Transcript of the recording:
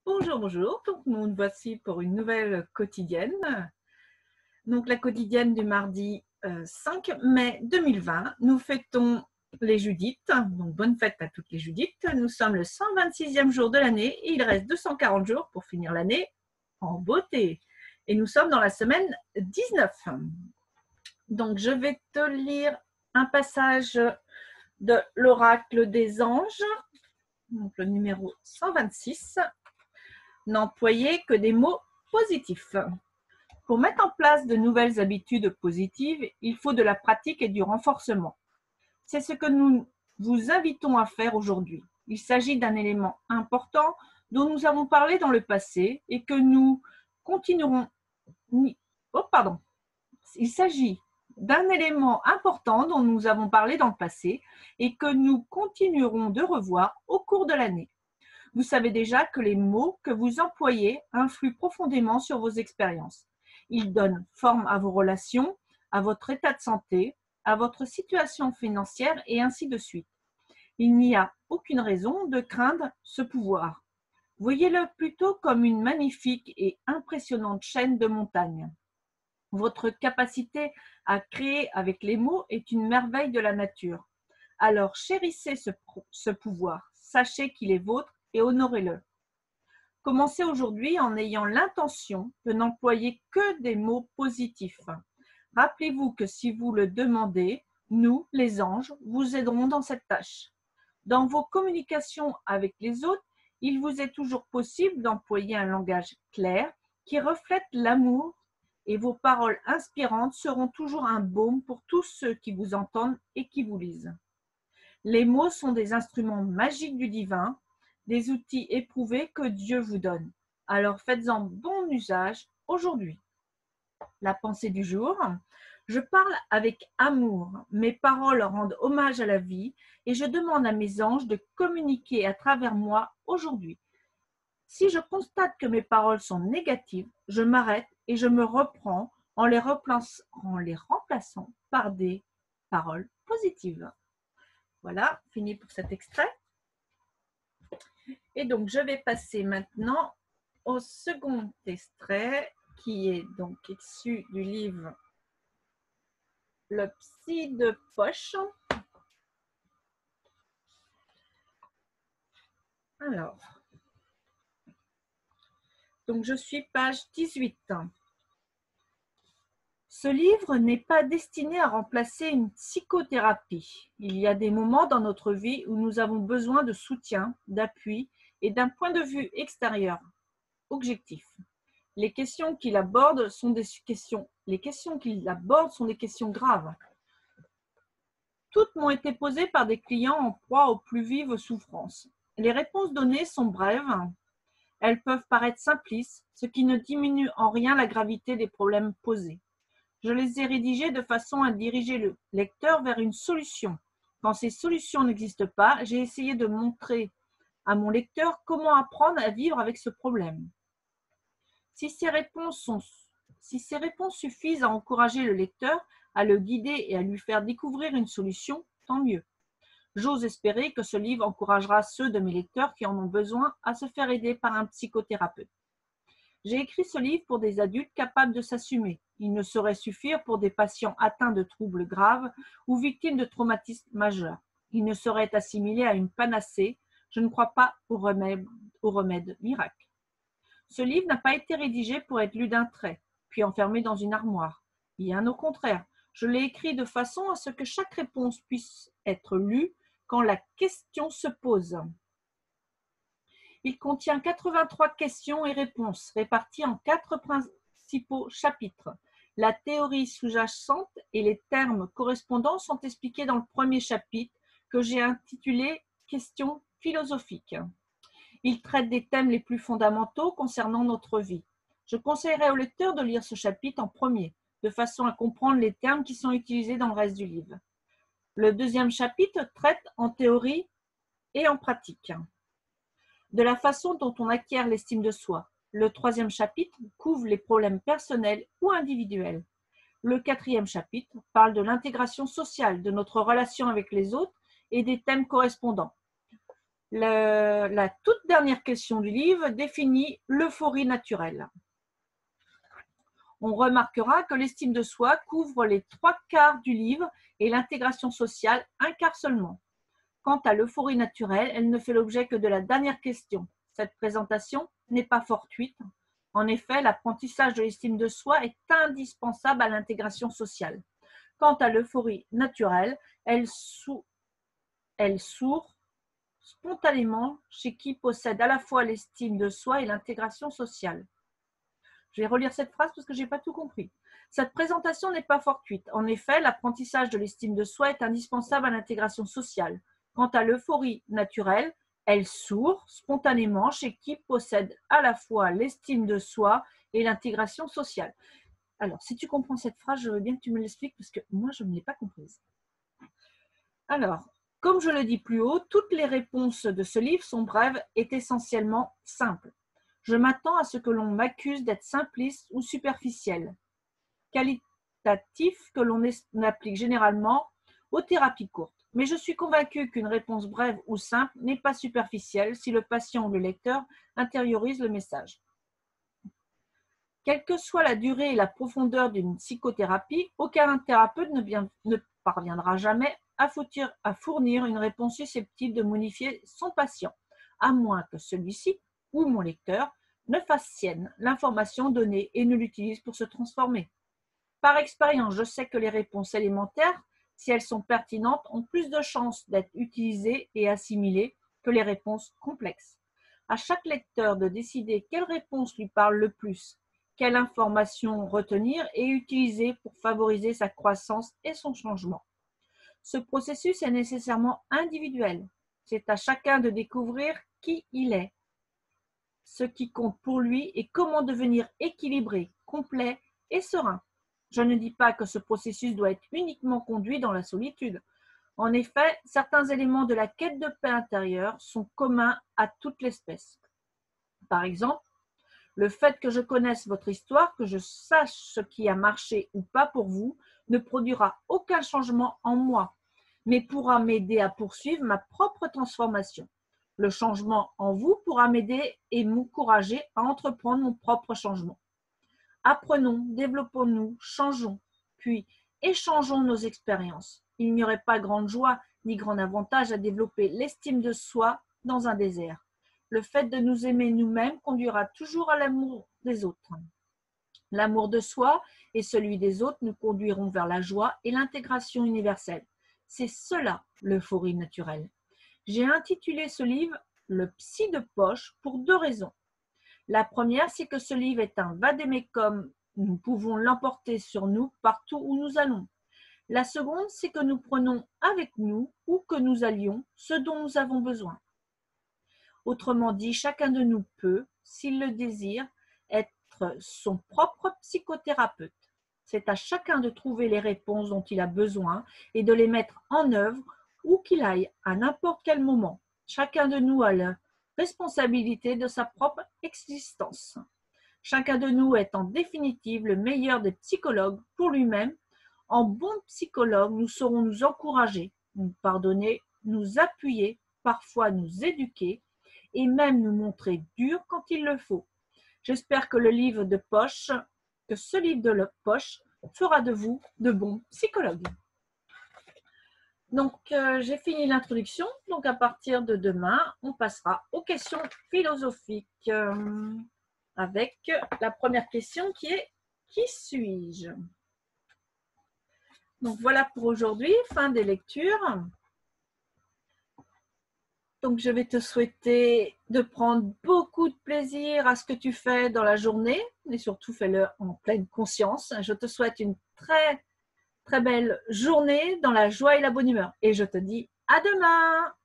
Bonjour, bonjour. Donc, nous voici pour une nouvelle quotidienne. Donc, la quotidienne du mardi 5 mai 2020. Nous fêtons les Judith. Donc, bonne fête à toutes les Judith. Nous sommes le 126e jour de l'année et il reste 240 jours pour finir l'année en beauté. Et nous sommes dans la semaine 19. Donc, je vais te lire un passage de l'oracle des anges. Donc, le numéro 126. N'employez que des mots positifs. Pour mettre en place de nouvelles habitudes positives, il faut de la pratique et du renforcement. C'est ce que nous vous invitons à faire aujourd'hui. Il s'agit d'un élément important dont nous avons parlé dans le passé et que nous continuerons. Il s'agit d'un élément important dont nous avons parlé dans le passé et que nous continuerons de revoir au cours de l'année. Vous savez déjà que les mots que vous employez influent profondément sur vos expériences. Ils donnent forme à vos relations, à votre état de santé, à votre situation financière et ainsi de suite. Il n'y a aucune raison de craindre ce pouvoir. Voyez-le plutôt comme une magnifique et impressionnante chaîne de montagnes. Votre capacité à créer avec les mots est une merveille de la nature. Alors chérissez ce pouvoir, sachez qu'il est vôtre et honorez-le. Commencez aujourd'hui en ayant l'intention de n'employer que des mots positifs. Rappelez-vous que si vous le demandez, nous, les anges, vous aiderons dans cette tâche. Dans vos communications avec les autres, il vous est toujours possible d'employer un langage clair qui reflète l'amour et vos paroles inspirantes seront toujours un baume pour tous ceux qui vous entendent et qui vous lisent. Les mots sont des instruments magiques du divin, des outils éprouvés que Dieu vous donne. Alors faites-en bon usage aujourd'hui. La pensée du jour. Je parle avec amour, mes paroles rendent hommage à la vie et je demande à mes anges de communiquer à travers moi aujourd'hui. Si je constate que mes paroles sont négatives, je m'arrête et je me reprends en les remplaçant par des paroles positives. Voilà, fini pour cet extrait. Et donc, je vais passer maintenant au second extrait qui est donc issu du livre Le Psy de poche. Alors, donc je suis page 18. Ce livre n'est pas destiné à remplacer une psychothérapie. Il y a des moments dans notre vie où nous avons besoin de soutien, d'appui et d'un point de vue extérieur, objectif. Les questions qu'il aborde sont des questions graves. Toutes m'ont été posées par des clients en proie aux plus vives souffrances. Les réponses données sont brèves. Elles peuvent paraître simplistes, ce qui ne diminue en rien la gravité des problèmes posés. Je les ai rédigées de façon à diriger le lecteur vers une solution. Quand ces solutions n'existent pas, j'ai essayé de montrer à mon lecteur comment apprendre à vivre avec ce problème. Si ces réponses suffisent à encourager le lecteur, à le guider et à lui faire découvrir une solution, tant mieux. J'ose espérer que ce livre encouragera ceux de mes lecteurs qui en ont besoin à se faire aider par un psychothérapeute. J'ai écrit ce livre pour des adultes capables de s'assumer. Il ne saurait suffire pour des patients atteints de troubles graves ou victimes de traumatismes majeurs. Il ne saurait être assimilé à une panacée. Je ne crois pas au remède miracle. Ce livre n'a pas été rédigé pour être lu d'un trait, puis enfermé dans une armoire. Bien au contraire, je l'ai écrit de façon à ce que chaque réponse puisse être lue quand la question se pose. Il contient 83 questions et réponses réparties en 4 principaux chapitres. La théorie sous-jacente et les termes correspondants sont expliqués dans le premier chapitre que j'ai intitulé « Questions philosophiques ». Il traite des thèmes les plus fondamentaux concernant notre vie. Je conseillerais au lecteur de lire ce chapitre en premier, de façon à comprendre les termes qui sont utilisés dans le reste du livre. Le deuxième chapitre traite en théorie et en pratique de la façon dont on acquiert l'estime de soi. Le troisième chapitre couvre les problèmes personnels ou individuels. Le quatrième chapitre parle de l'intégration sociale, de notre relation avec les autres et des thèmes correspondants. La toute dernière question du livre définit l'euphorie naturelle. On remarquera que l'estime de soi couvre les 3/4 du livre et l'intégration sociale 1/4 seulement. Quant à l'euphorie naturelle, elle ne fait l'objet que de la dernière question. Cette présentation n'est pas fortuite. En effet, l'apprentissage de l'estime de soi est indispensable à l'intégration sociale. Quant à l'euphorie naturelle, elle sourd spontanément chez qui possède à la fois l'estime de soi et l'intégration sociale. Je vais relire cette phrase parce que je n'ai pas tout compris. Cette présentation n'est pas fortuite. En effet, l'apprentissage de l'estime de soi est indispensable à l'intégration sociale. Quant à l'euphorie naturelle, elle sourd spontanément chez qui possède à la fois l'estime de soi et l'intégration sociale. Alors, si tu comprends cette phrase, je veux bien que tu me l'expliques parce que moi, je ne l'ai pas comprise. Alors, comme je le dis plus haut, toutes les réponses de ce livre sont brèves et essentiellement simples. Je m'attends à ce que l'on m'accuse d'être simpliste ou superficiel, qualitatif que l'on applique généralement aux thérapies courtes. Mais je suis convaincue qu'une réponse brève ou simple n'est pas superficielle si le patient ou le lecteur intériorise le message. Quelle que soit la durée et la profondeur d'une psychothérapie, aucun thérapeute ne parviendra jamais à fournir une réponse susceptible de modifier son patient, à moins que celui-ci ou mon lecteur ne fasse sienne l'information donnée et ne l'utilise pour se transformer. Par expérience, je sais que les réponses élémentaires, si elles sont pertinentes, ont plus de chances d'être utilisées et assimilées que les réponses complexes. À chaque lecteur de décider quelle réponse lui parle le plus, quelle information retenir et utiliser pour favoriser sa croissance et son changement. Ce processus est nécessairement individuel. C'est à chacun de découvrir qui il est, ce qui compte pour lui et comment devenir équilibré, complet et serein. Je ne dis pas que ce processus doit être uniquement conduit dans la solitude. En effet, certains éléments de la quête de paix intérieure sont communs à toute l'espèce. Par exemple, le fait que je connaisse votre histoire, que je sache ce qui a marché ou pas pour vous, ne produira aucun changement en moi, mais pourra m'aider à poursuivre ma propre transformation. Le changement en vous pourra m'aider et m'encourager à entreprendre mon propre changement. Apprenons, développons-nous, changeons, puis échangeons nos expériences. Il n'y aurait pas grande joie ni grand avantage à développer l'estime de soi dans un désert. Le fait de nous aimer nous-mêmes conduira toujours à l'amour des autres. L'amour de soi et celui des autres nous conduiront vers la joie et l'intégration universelle. C'est cela, l'euphorie naturelle. J'ai intitulé ce livre « Le psy de poche » pour 2 raisons. La première, c'est que ce livre est un vade-mecum. Nous pouvons l'emporter sur nous partout où nous allons. La seconde, c'est que nous prenons avec nous, où que nous allions, ce dont nous avons besoin. Autrement dit, chacun de nous peut, s'il le désire, être son propre psychothérapeute. C'est à chacun de trouver les réponses dont il a besoin et de les mettre en œuvre où qu'il aille, à n'importe quel moment. Chacun de nous a la responsabilité de sa propre existence. Chacun de nous est en définitive le meilleur des psychologues pour lui-même. En bon psychologue, nous saurons nous encourager, nous pardonner, nous appuyer, parfois nous éduquer et même nous montrer dur quand il le faut. J'espère que ce livre de poche fera de vous de bons psychologues. Donc, j'ai fini l'introduction. Donc, à partir de demain, on passera aux questions philosophiques avec la première question qui est « Qui suis-je » Donc, voilà pour aujourd'hui, fin des lectures. Donc, je vais te souhaiter de prendre beaucoup de plaisir à ce que tu fais dans la journée et surtout fais-le en pleine conscience. Je te souhaite une très, très belle journée dans la joie et la bonne humeur. Et je te dis à demain!